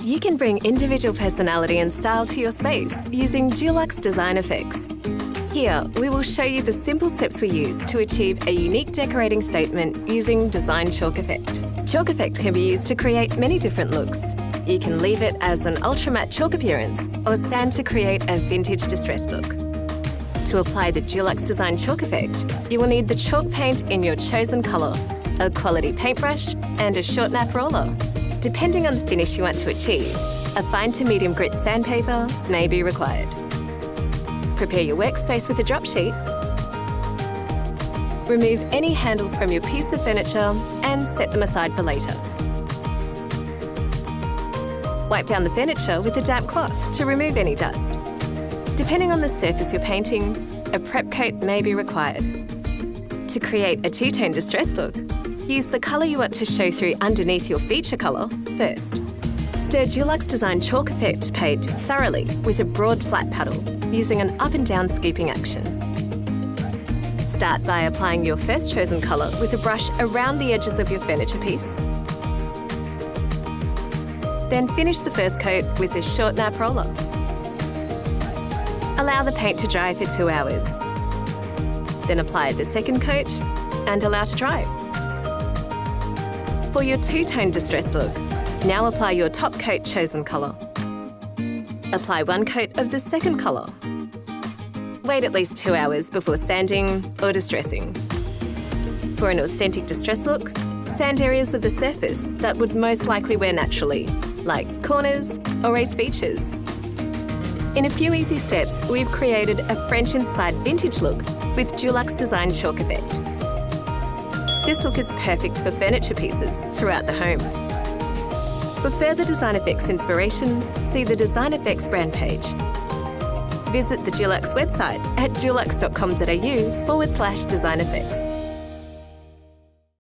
You can bring individual personality and style to your space using Dulux Design Effects. Here, we will show you the simple steps we use to achieve a unique decorating statement using Design Chalk Effect. Chalk Effect can be used to create many different looks. You can leave it as an ultra-matte chalk appearance or sand to create a vintage distressed look. To apply the Dulux Design Chalk Effect, you will need the chalk paint in your chosen colour, a quality paintbrush and a short nap roller. Depending on the finish you want to achieve, a fine to medium grit sandpaper may be required. Prepare your workspace with a drop sheet. Remove any handles from your piece of furniture and set them aside for later. Wipe down the furniture with a damp cloth to remove any dust. Depending on the surface you're painting, a prep coat may be required. To create a two-tone distress look, use the colour you want to show through underneath your feature colour first. Stir Dulux Design Chalk Effect paint thoroughly with a broad flat paddle using an up and down scooping action. Start by applying your first chosen colour with a brush around the edges of your furniture piece. Then finish the first coat with a short nap roller. Allow the paint to dry for 2 hours. Then apply the second coat and allow to dry. For your two-tone distress look, now apply your top coat chosen colour. Apply one coat of the second colour. Wait at least 2 hours before sanding or distressing. For an authentic distress look, sand areas of the surface that would most likely wear naturally, like corners or raised features. In a few easy steps, we've created a French-inspired vintage look with Dulux Design Chalk Effect. This look is perfect for furniture pieces throughout the home. For further Design Effects inspiration, see the Design Effects brand page. Visit the Dulux website at dulux.com.au/Design Effects.